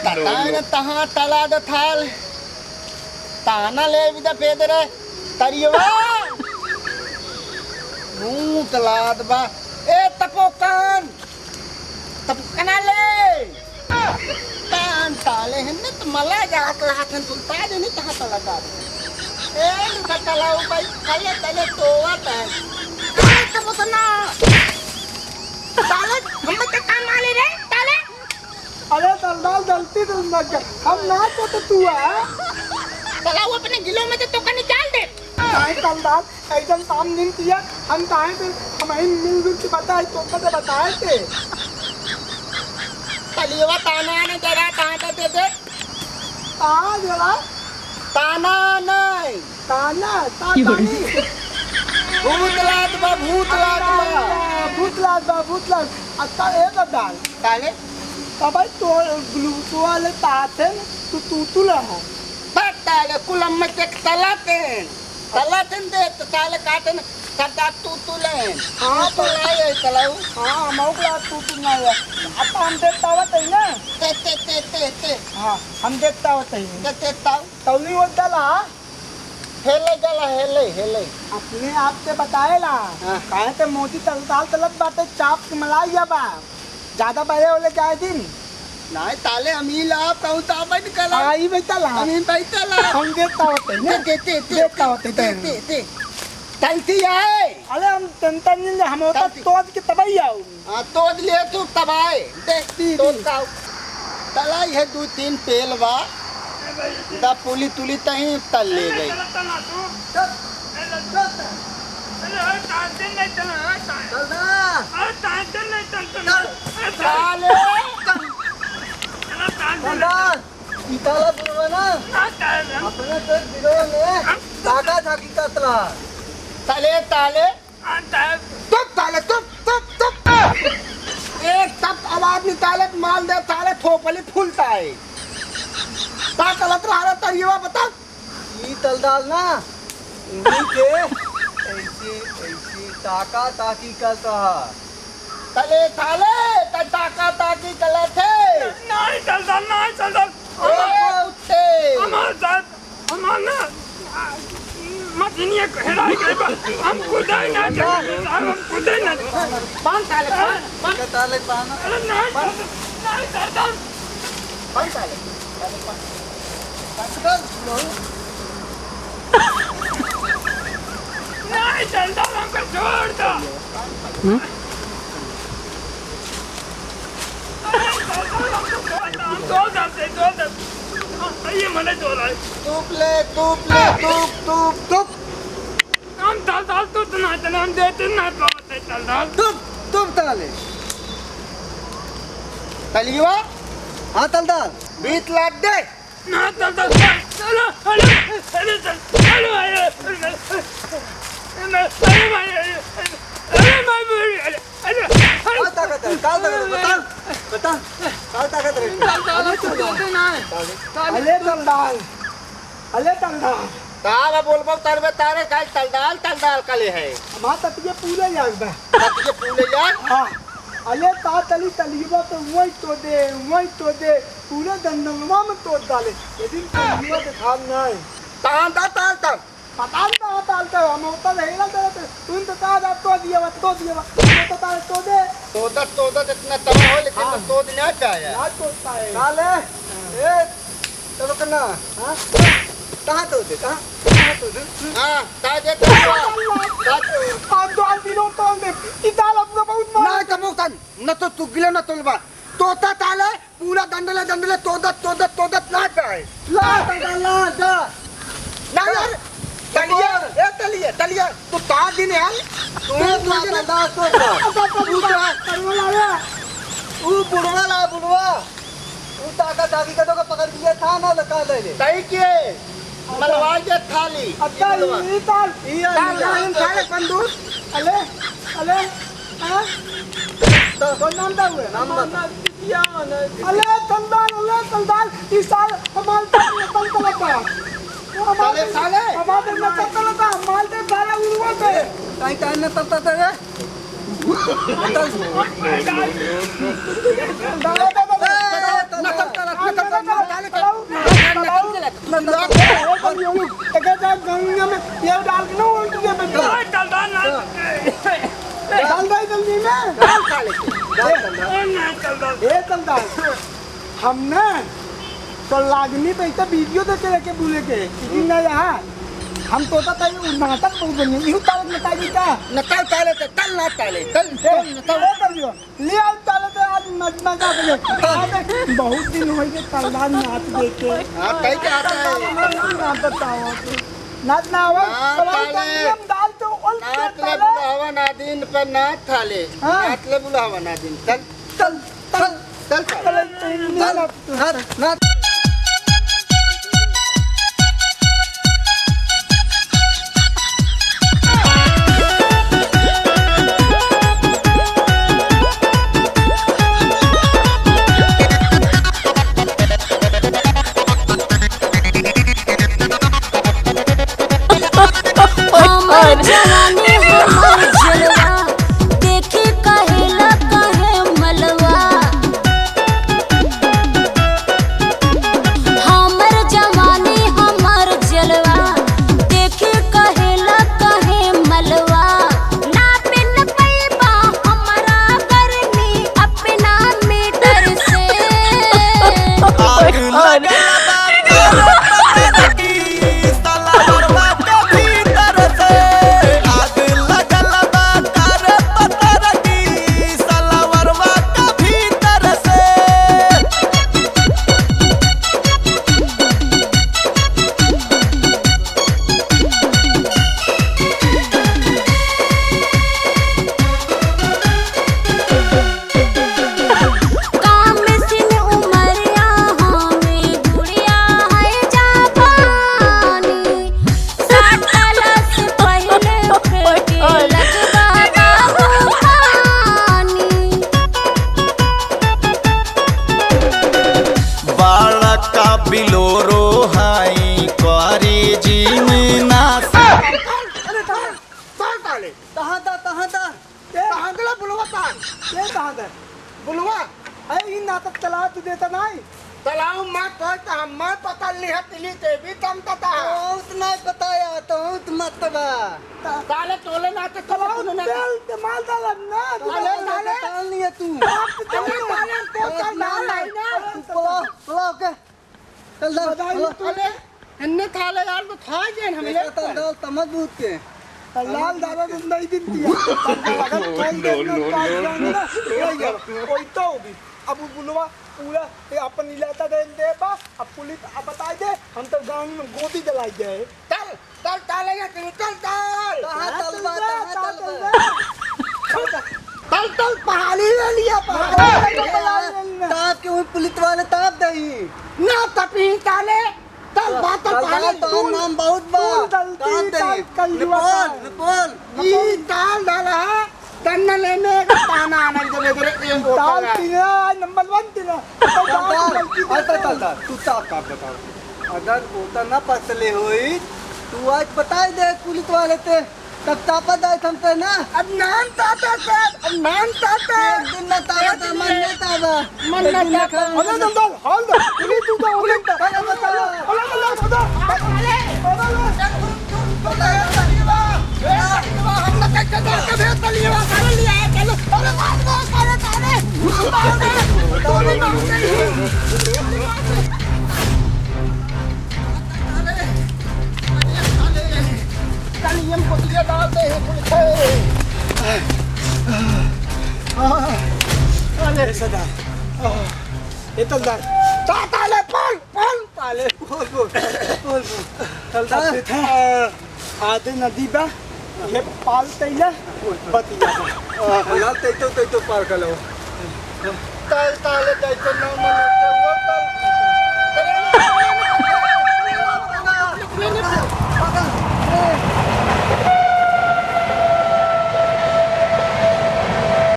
Tatana taha talada thal. Tana le vida pedra. Tariwa. Talad ba. Tapokan. Tapokan ale. Tan tale henna mala jaat lahatan tulta ni taha talada. Katalau bai kaya tale toa tan. Tapokana. Tale हम तो काम वाले रे ताले अरे दलदाल गलती तो मत कर हम ना तो तू है तलाव अपने जिलों में तो का निकाल दे नहीं दलदाल एकदम काम नहीं किया हम काहे पे हमें मिलजुल के बताए तो बताए थे तलिवा ताना ने जरा ताना दे दे जरा ताना नहीं ताना तानी भूतलात भूतलात अच्छा ये दलदाल ताले अब भाई तो ग्लूको वाले ताते तू रहा ताले कुलम में के तलातें दे तो ताले काटन कटा तू ले हाँ तो लाए तलाव हाँ मौका तू ना है अब हम देखता होता है ना ते हाँ हम देखता होता है ते ताऊ तौली वो दला हेले गला हेले अपने आप से बताएला काहे ते मोदी तलताल तलत बाटे चाप की मलाई बा ज्यादा बड़े होले जाए दिन नहीं ताले अमील आप कहूँ तो आप निकला आई बेतला अमीन बैठला हम देखता होते हैं देखता होते हैं तलती है अरे हम तंतन ने हम होता तोड़ के तबाही आओ हाँ तोड़ लिए तू तबाहे देखती तोड़ का तलाई है 2-3 पेल बा दा पुली तुली तही तल ले गई इताला बुरवाना अपने तो बिगड़ में काका झाकी कतला तले ताले तुप एक तप आवाज निकाले माल दे ताले थोपली फूलता है ता गलत रहा तरिया बता ये तलदाल ना उन्हीं के ऐसे ताका ताकी करता तले ताले टाका ताकी गलत है नहीं चलता कुत्ते हमारा मशीनिया हेराई गई हम खुदाई ना हम खुदाई ना पान ताले ताले पाना अरे नहीं चलता पान ताले नहीं चलता हमको छोड़ दो दो दस ये मने दो लाई तुप हम दाल तो ना चले हम देते ना पाते चल दाल तुम ताले तलिवा हाँ तलदाल बीत लाद दे ना चलो चलो हेलो अले तलदाल तारा बोलबो तरबे तारे काय तलदाल कले है हमारा ततिये पूरे याद बा ततिये पूले यार हाँ अले तलीबा तो वही तो दे पूरे दंडंगवा में तोड़ डाले यदि तलीबा के खान नहीं तांदा ताल पता नहीं तालता हम होता नहीं ना करते तुम तो ताज आप तो दिया तो ताज तो दे तोदा इतना तवा हो लेकिन तो दिन आ जाए याद तोड़ता है काले ए चलो करना हाँ कहां तो दे हां ताजे तो आप दो दिनों तो दे इताल अपना बहुत मार ना कबूतन न तो तुगले न तुलबा तोता ताले पूरा दंडले तोदा ना जाए ला जा ना यार तलिया तू ता दिन यार तू दास तो बुढ़वा तू ताका दागी का तो पकड़ दिया था ना लगा ले सही के मलवा के थाली अच्छा ये ताल थाले बंदूक अले हां तो नाम दा हुए नाम दिया अले तलदाल इस साल हमारे तल लगा साले हमारे में तल लगा हमारे सारा उड़वा पे कहीं न तलता रे गंगा में ये डाल के ना उल्ट के बैठ ओए चलदा ना डाल दे जल्दी में डाल साले ए ना चलदा ए चलता हमने तो लागनी पे इतना वीडियो देखे लेके बोले के कि ना यहाँ हम तो तय नाटक बहुत बनी यू तारक नताई का नताल ताले ते तल ना ताले तल ले आओ ताले तो आज मजा के बहुत दिन हो गए तलवार नाच देखे हां कई के आता है नाच बताओ नाच ना आवा हम डाल तो उल्ट नाच ले बुलावा ना दिन पर नाच थाले नाच ले बुलावा ना दिन चल चल चल चल नाच जवानी हमर जलवा देखी कहेला कहे मलवा हमर जवानी हमर जलवा देखी कहेला कहे मलवा ना पिन पैबा हमरा गर्मी अपना मीटर से आग लगला बिलोरो हाई करे जीना ताले कहां था कहां गला बुलवा था ये कहां था बुलवा है इन नाटक चला तू देता नहीं तलाव मत कहता मैं पता नहीं है तिली ते भी कम तता उतना बताया तो मत बा ताले तोले ना तो तलाव ना तेल माल डाल ना ताले ताले डाल नहीं है तू ताले ताले तो चल डाल ना पुलाव के चल ताले इन्ने थाले यार तो था जे हमें डाल तमजबूत के लाल दादा तुम नहीं दिखती है कोई तो भी अब बुलवा पूरा अपन इलाका दे बा अब पुलिस अब बता दे हम तो गांव में गोदी जलाई गए चल चल ताले या चल चल चल चल पहाड़ी ले लिया पहाड़ी ताप के वो पुलिस वाले ताप दही ना तपी ताले चल बात पहाड़ी तो नाम बहुत बा ताप दही नेपाल ये ताल डाला है तन्ना लेने का ताना आना जब इधर एक ताल तीना नंबर 1 तीना तू ताप का बताओ अगर बोता ना पसले होई तू आज बता दे पुलिस वाले ते तब तापा दाए हम पे ना अब नाम ताता से अब नाम ताता एक दिन ना तापा था मन ना तापा मन ना ताता अरे दंदल हाल दो पुलिस तू तो उलट अरे बता अरे हम लोग कैसे जाके भेज तलिए कर लिया है चलो अरे मार दो करे ताने तो नहीं मारते तलिए को दिया डालते हैं पुलिस अरे सदा ये तो दर ताले पल ताले बोल चलता आधे नदी बा ये पाल तैला बतिया लाल तै तो पार कर लो ताले ताले तो ना